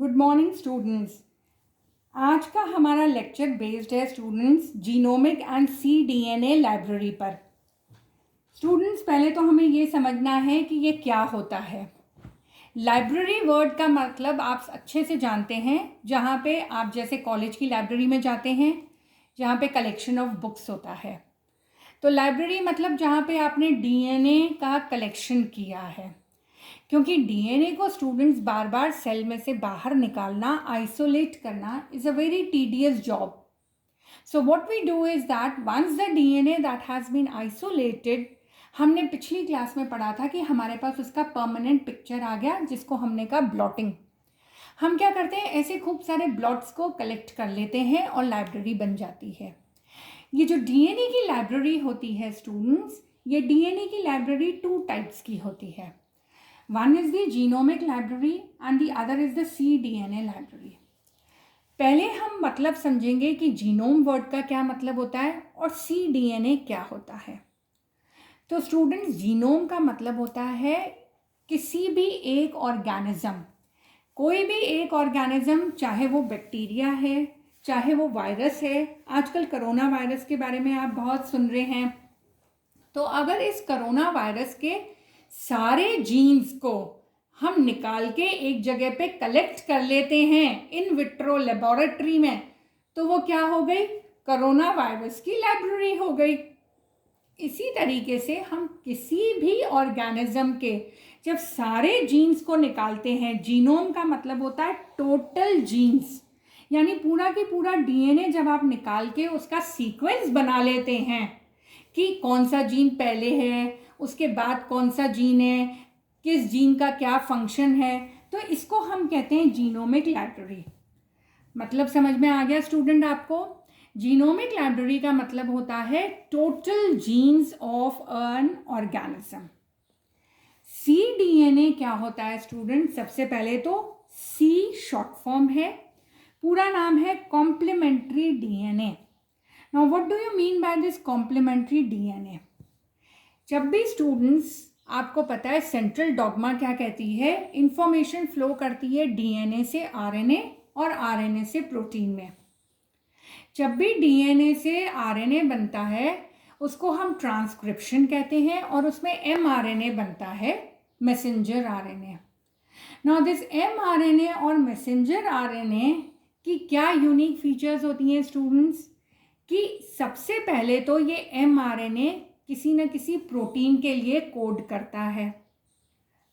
Good morning students. आज का हमारा लेक्चर बेस्ड है students genomic and cDNA library पर। स्टूडेंट्स पहले तो हमें ये समझना है कि ये क्या होता है। लाइब्रेरी वर्ड का मतलब आप अच्छे से जानते हैं, जहाँ पे आप जैसे कॉलेज की लाइब्रेरी में जाते हैं जहाँ पे कलेक्शन ऑफ बुक्स होता है। तो लाइब्रेरी मतलब जहाँ पे आपने डीएनए का कलेक्शन किया है, क्योंकि डीएनए को स्टूडेंट्स बार बार सेल में से बाहर निकालना, आइसोलेट करना is a very tedious job. So what we do is that once the DNA that has been isolated, हमने पिछली क्लास में पढ़ा था कि हमारे पास उसका परमानेंट पिक्चर आ गया, जिसको हमने कहा ब्लॉटिंग. हम क्या करते हैं, ऐसे खूब सारे ब्लॉट्स को कलेक्ट कर लेते हैं और लाइब्रेरी बन जाती है. ये जो डीएनए की लाइब्रेरी होती है स्टूडेंट्स, ये डीएनए की लाइब्रेरी 2 टाइप्स की होती है. One is the genomic library and the other is the cDNA library. पहले हम मतलब समझेंगे कि जीनोम वर्ड का क्या मतलब होता है और cDNA क्या होता है. तो स्टूडेंट्स, जीनोम का मतलब होता है किसी भी एक ऑर्गेनिज्म, कोई भी एक ऑर्गेनिज्म, चाहे वो बैक्टीरिया है, चाहे वो वायरस है. आजकल कोरोना वायरस के बारे में आप बहुत सुन रहे हैं. तो अगर इस कोरोना वायरस के सारे जीन्स को हम निकाल के एक जगह पे कलेक्ट कर लेते हैं इन विट्रो लेबोरेटरी में, तो वो क्या हो गई, कोरोना वायरस की लाइब्रेरी हो गई. इसी तरीके से हम किसी भी ऑर्गेनिज्म के जब सारे जीन्स को निकालते हैं, जीनोम का मतलब होता है टोटल जीन्स, यानी पूरा की पूरा डीएनए जब आप निकाल के उसका सीक्वेंस बना लेते हैं कि कौन सा जीन पहले है, उसके बाद कौन सा जीन है, किस जीन का क्या फंक्शन है, तो इसको हम कहते हैं जीनोमिक लाइब्रेरी. मतलब समझ में आ गया स्टूडेंट आपको? जीनोमिक लाइब्रेरी का मतलब होता है total jeans of an organism. cDNA क्या होता है स्टूडेंट? सबसे पहले तो C शॉर्ट फॉर्म है, पूरा नाम है complementary DNA. Now what do you mean by this complementary DNA? जब भी स्टूडेंट्स, आपको पता है सेंट्रल डॉगमा क्या कहती है, इंफॉर्मेशन फ्लो करती है डीएनए से आरएनए और आरएनए से प्रोटीन में. जब भी डीएनए से आरएनए बनता है उसको हम ट्रांसक्रिप्शन कहते हैं और उसमें एमआरएनए बनता है, messenger RNA. Now this mRNA और मैसेंजर आरएनए की क्या यूनिक फीचर्स होती हैं स्टूडेंट्स, कि सबसे पहले तो ये एमआरएनए किसी न किसी प्रोटीन के लिए कोड करता है,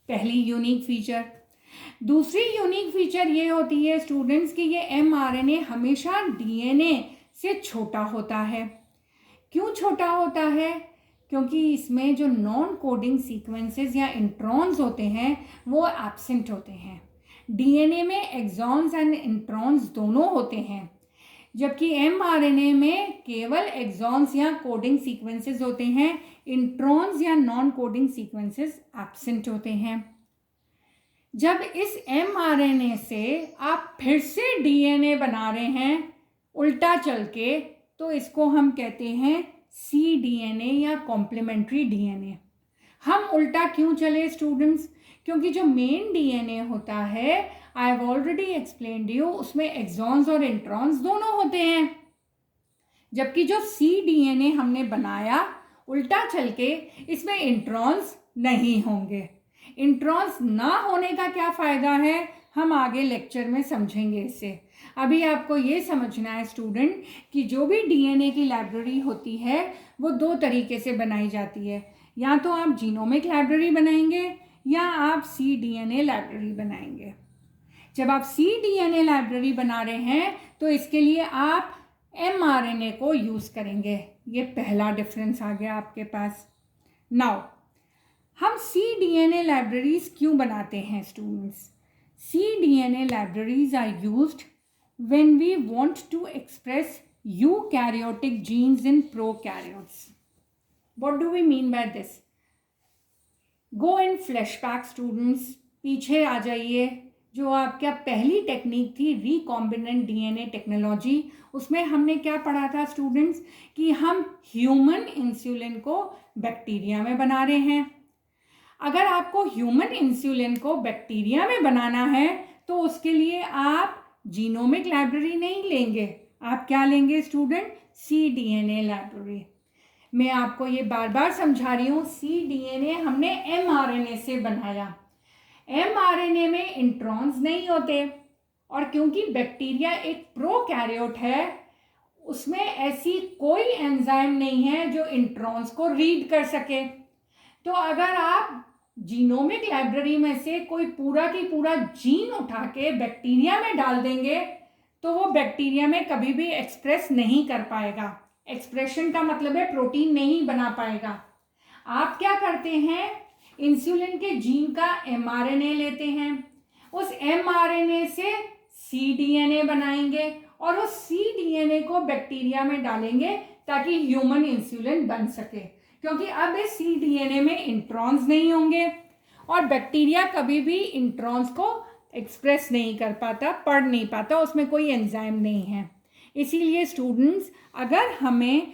पहली यूनिक फीचर. दूसरी यूनिक फीचर ये होती है स्टूडेंट्स कि ये एमआरएनए हमेशा डीएनए से छोटा होता है. क्यों छोटा होता है? क्योंकि इसमें जो नॉन कोडिंग सीक्वेंसेस या इंट्रॉन्स होते हैं वो एब्सेंट होते हैं. डीएनए में एक्सॉन्स एंड इंट्रॉन्स दोनों होते हैं, जबकि एमआरएनए में केवल एक्सॉन्स या कोडिंग सीक्वेंसेस होते हैं, इंट्रॉन्स या नॉन कोडिंग सीक्वेंसेस एब्सेंट होते हैं. जब इस एमआरएनए से आप फिर से डीएनए बना रहे हैं उल्टा चल के, तो इसको हम कहते हैं cDNA या कॉम्प्लीमेंट्री डीएनए. हम उल्टा क्यों चले स्टूडेंट्स? क्योंकि जो मेन डीएनए होता है, I have already explained you, उसमें एक्सॉन्स और इंट्रॉन्स दोनों होते हैं, जबकि जो cDNA हमने बनाया उल्टा चल के, इसमें इंट्रॉन्स नहीं होंगे. इंट्रॉन्स ना होने का क्या फ़ायदा है, हम आगे लेक्चर में समझेंगे इसे. अभी आपको ये समझना है स्टूडेंट कि जो भी डीएनए की लाइब्रेरी होती है वो 2 तरीके से बनाई जाती है. या तो आप जीनोमिक लाइब्रेरी बनाएंगे या आप cDNA लाइब्रेरी बनाएंगे. जब आप cDNA लाइब्रेरी बना रहे हैं तो इसके लिए आप एमआरएनए को यूज़ करेंगे. ये पहला डिफरेंस आ गया आपके पास. नाउ हम cDNA लाइब्रेरीज क्यों बनाते हैं students? cDNA libraries are used when we want to express eukaryotic genes in prokaryotes. What do we mean by this? Go in flashback students, पीछे आ जाइए. जो आपका पहली टेक्निक थी रिकॉम्बिनेंट डीएनए टेक्नोलॉजी, उसमें हमने क्या पढ़ा था स्टूडेंट्स, कि हम ह्यूमन इंसुलिन को बैक्टीरिया में बना रहे हैं. अगर आपको ह्यूमन इंसुलिन को बैक्टीरिया में बनाना है तो उसके लिए आप जीनोमिक लाइब्रेरी नहीं लेंगे, आप क्या लेंगे स्टूडेंट? cDNA library. मैं आपको ये बार बार समझा रही हूँ, cDNA हमने mRNA से बनाया। mRNA में इंट्रॉन्स नहीं होते, और क्योंकि बैक्टीरिया एक प्रोकैरियोट है, उसमें ऐसी कोई एंजाइम नहीं है जो इंट्रॉन्स को रीड कर सके। तो अगर आप जीनोमिक लाइब्रेरी में से कोई पूरा की पूरा जीन उठा के बैक्टीरिया में डाल देंगे तो वो बैक्टीरिया में कभी भी एक्सप्रेस नहीं कर पाएगा। एक्सप्रेशन का मतलब है प्रोटीन नहीं बना पाएगा। आप क्या करते हैं? इंसुलिन के जीन का mRNA लेते हैं, उस mRNA से cDNA बनाएंगे और उस cDNA को बैक्टीरिया में डालेंगे ताकि ह्यूमन इंसुलिन बन सके, क्योंकि अब इस cDNA में इंट्रॉन्स नहीं होंगे और बैक्टीरिया कभी भी इंट्रॉन्स को एक्सप्रेस नहीं कर पाता, पढ़ नहीं पाता, उसमें कोई एंजाइम नहीं है। इसीलिए स्टूडेंट्स, अगर हमें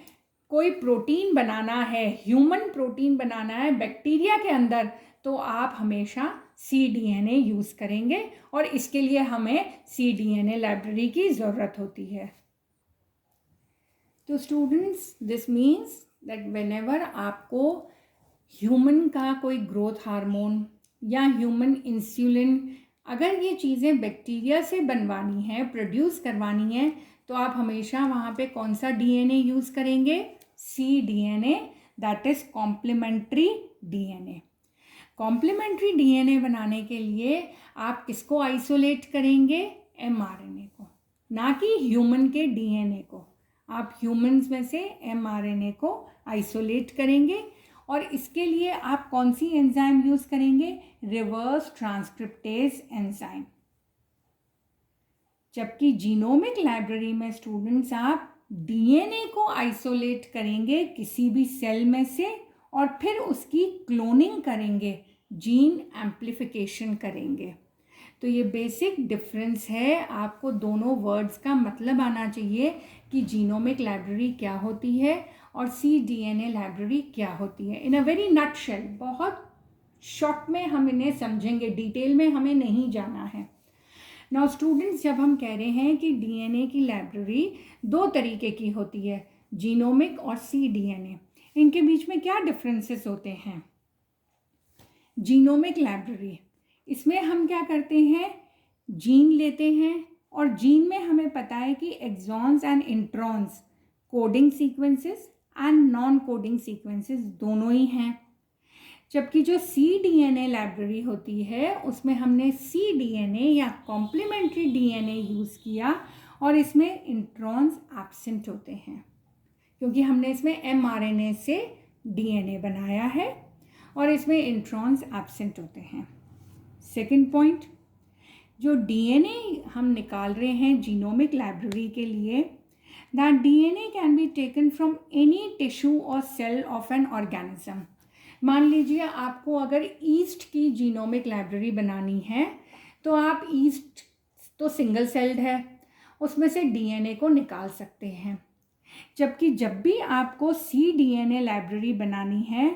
कोई प्रोटीन बनाना है, ह्यूमन प्रोटीन बनाना है बैक्टीरिया के अंदर, तो आप हमेशा cDNA यूज़ करेंगे और इसके लिए हमें cDNA लाइब्रेरी की ज़रूरत होती है। तो students, this means that whenever आपको ह्यूमन का कोई ग्रोथ हार्मोन या ह्यूमन इंसुलिन, अगर ये चीज़ें बैक्टीरिया से बनवानी है, प्रोड्यूस करवानी है, तो आप हमेशा वहाँ पे कौन सा DNA यूज़ करेंगे? cDNA, that is complementary DNA। Complementary DNA बनाने के लिए आप किसको आइसोलेट करेंगे? mRNA को, ना कि ह्यूमन के DNA को। आप ह्यूमन्स में से mRNA को आइसोलेट करेंगे और इसके लिए आप कौन सी एंजाइम यूज़ करेंगे? Reverse transcriptase enzyme. जबकि जीनोमिक लाइब्रेरी में स्टूडेंट्स आप DNA को आइसोलेट करेंगे किसी भी सेल में से और फिर उसकी क्लोनिंग करेंगे, जीन एम्प्लीफिकेशन करेंगे। तो ये बेसिक डिफरेंस है। आपको दोनों वर्ड्स का मतलब आना चाहिए कि जीनोमिक लाइब्रेरी क्या होती है और cDNA लाइब्रेरी क्या होती है। इन अ वेरी नटशेल, बहुत शॉर्ट में हम इन्हें समझेंगे, डिटेल में हमें नहीं जाना है। नाउ स्टूडेंट्स, जब हम कह रहे हैं कि DNA की लाइब्रेरी दो तरीके की होती है, जीनोमिक और cDNA, इनके बीच में क्या डिफरेंसेस होते हैं? जीनोमिक लाइब्रेरी, इसमें हम क्या करते हैं? जीन लेते हैं और जीन में हमें पता है कि exons and introns coding sequences and non coding sequences दोनों ही हैं। जबकि जो cDNA लाइब्रेरी होती है उसमें हमने cDNA या कॉम्प्लीमेंट्री DNA यूज़ किया और इसमें इंट्रॉन्स एब्सेंट होते हैं, क्योंकि हमने इसमें mRNA से DNA बनाया है और इसमें इंट्रॉन्स एब्सेंट होते हैं। सेकेंड पॉइंट, जो DNA हम निकाल रहे हैं जीनोमिक लाइब्रेरी के लिए, that DNA can be taken from any tissue और सेल ऑफ एन ऑर्गेनिज्म। मान लीजिए आपको अगर ईस्ट की जीनोमिक लाइब्रेरी बनानी है तो आप ईस्ट तो सिंगल सेल्ड है, उसमें से DNA को निकाल सकते हैं। जबकि जब भी आपको cDNA लाइब्रेरी बनानी है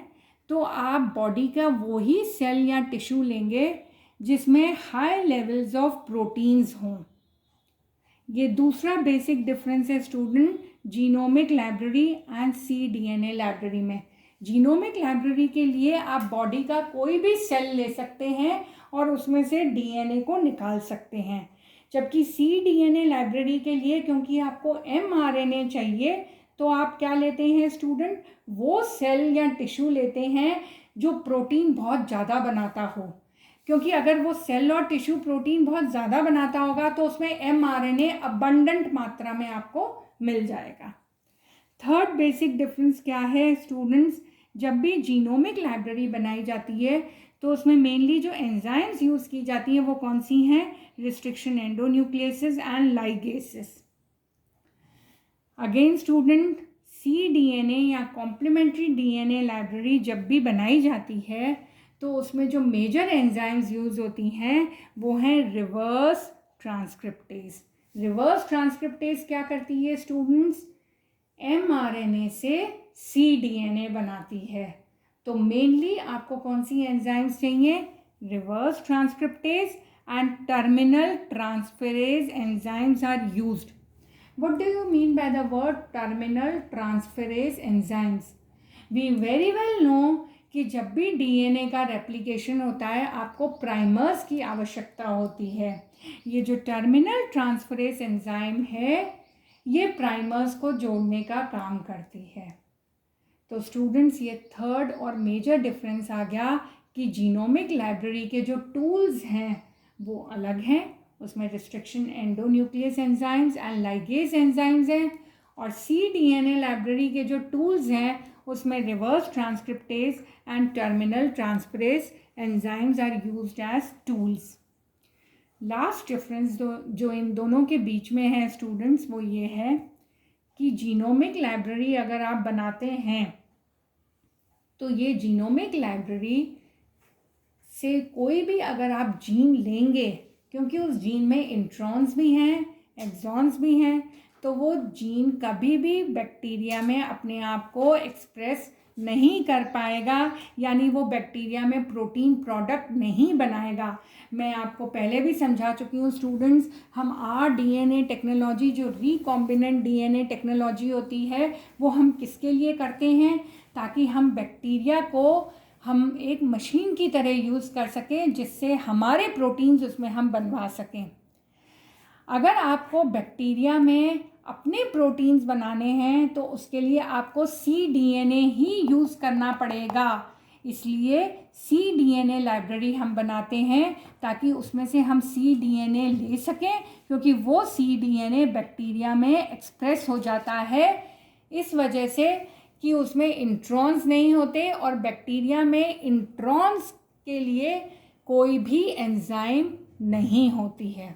तो आप बॉडी का वही सेल या टिश्यू लेंगे जिसमें हाई लेवल्स ऑफ प्रोटीन्स हों। ये दूसरा बेसिक डिफरेंस है student, genomic library and cDNA library में। जीनोमिक लाइब्रेरी के लिए आप बॉडी का कोई भी सेल ले सकते हैं और उसमें से DNA को निकाल सकते हैं, जबकि cDNA लाइब्रेरी के लिए क्योंकि आपको mRNA चाहिए तो आप क्या लेते हैं स्टूडेंट? वो सेल या टिश्यू लेते हैं जो प्रोटीन बहुत ज़्यादा बनाता हो, क्योंकि अगर वो सेल और टिश्यू प्रोटीन बहुत ज़्यादा बनाता होगा तो उसमें mRNA अबंडेंट मात्रा में आपको मिल जाएगा। थर्ड बेसिक डिफरेंस क्या है स्टूडेंट्स? जब भी जीनोमिक लाइब्रेरी बनाई जाती है तो उसमें मेनली जो एंजाइम्स यूज़ की जाती हैं वो कौन सी हैं? Restriction endonucleases and ligases. Again student, cDNA या कॉम्प्लीमेंट्री DNA लाइब्रेरी जब भी बनाई जाती है तो उसमें जो मेजर एंजाइम्स यूज़ होती हैं वो हैं रिवर्स ट्रांसक्रिप्टेज। रिवर्स ट्रांसक्रिप्टेज क्या करती है स्टूडेंट्स? mRNA से cDNA बनाती है। तो मेनली आपको कौन सी एंजाइम्स चाहिए? Reverse transcriptase and terminal transferase enzymes are used. What do you mean by the word terminal transferase enzymes? We very well know कि जब भी डीएनए का रेप्लिकेशन होता है आपको प्राइमर्स की आवश्यकता होती है. ये जो टर्मिनल ट्रांसफरेज एंजाइम है ये प्राइमर्स को जोड़ने का काम करती है. तो स्टूडेंट्स ये थर्ड और मेजर डिफरेंस आ गया कि जीनोमिक लाइब्रेरी के जो टूल्स हैं वो अलग हैं. उसमें restriction endonuclease enzymes and ligase enzymes हैं और cDNA लाइब्रेरी के जो टूल्स हैं उसमें reverse transcriptase and terminal transferase enzymes are used as tools. Last difference जो इन दोनों के बीच में है स्टूडेंट्स वो ये है कि जीनोमिक लाइब्रेरी अगर आप बनाते हैं तो ये जीनोमिक लाइब्रेरी से कोई भी अगर आप जीन लेंगे क्योंकि उस जीन में इंट्रॉन्स भी हैं एक्सॉन्स भी हैं तो वो जीन कभी भी बैक्टीरिया में अपने आप को एक्सप्रेस नहीं कर पाएगा, यानी वो बैक्टीरिया में प्रोटीन प्रोडक्ट नहीं बनाएगा. मैं आपको पहले भी समझा चुकी हूँ स्टूडेंट्स, हम आरडीएनए टेक्नोलॉजी जो रिकॉम्बिनेंट डीएनए टेक्नोलॉजी होती है वो हम किसके लिए करते हैं, ताकि हम बैक्टीरिया को हम एक मशीन की तरह यूज़ कर सकें जिससे हमारे प्रोटीन्स उसमें हम बनवा सकें. अगर आपको बैक्टीरिया में अपने प्रोटीन्स बनाने हैं तो उसके लिए आपको cDNA ही यूज़ करना पड़ेगा. इसलिए cDNA लाइब्रेरी हम बनाते हैं ताकि उसमें से हम cDNA ले सकें, क्योंकि वो cDNA बैक्टीरिया में एक्सप्रेस हो जाता है इस वजह से कि उसमें इंट्रॉन्स नहीं होते और बैक्टीरिया में इंट्रॉन्स के लिए कोई भी एंजाइम नहीं होती है.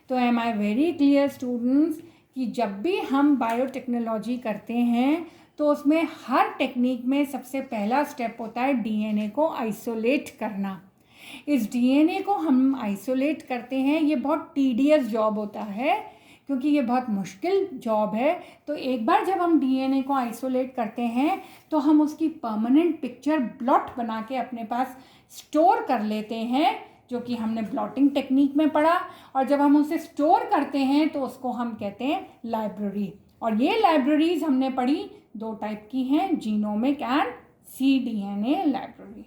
तो am I very clear students कि जब भी हम बायोटेक्नोलॉजी करते हैं तो उसमें हर टेक्निक में सबसे पहला स्टेप होता है डीएनए को आइसोलेट करना. इस डीएनए को हम आइसोलेट करते हैं, ये बहुत टीडियस जॉब होता है क्योंकि ये बहुत मुश्किल जॉब है. तो एक बार जब हम डीएनए को आइसोलेट करते हैं तो हम उसकी परमानेंट पिक्चर ब्लॉट बना के अपने पास स्टोर कर लेते हैं, जो कि हमने ब्लॉटिंग टेक्निक में पढ़ा. और जब हम उसे स्टोर करते हैं तो उसको हम कहते हैं लाइब्रेरी. और ये लाइब्रेरीज हमने पढ़ी दो टाइप की हैं, जीनोमिक एंड cDNA लाइब्रेरी.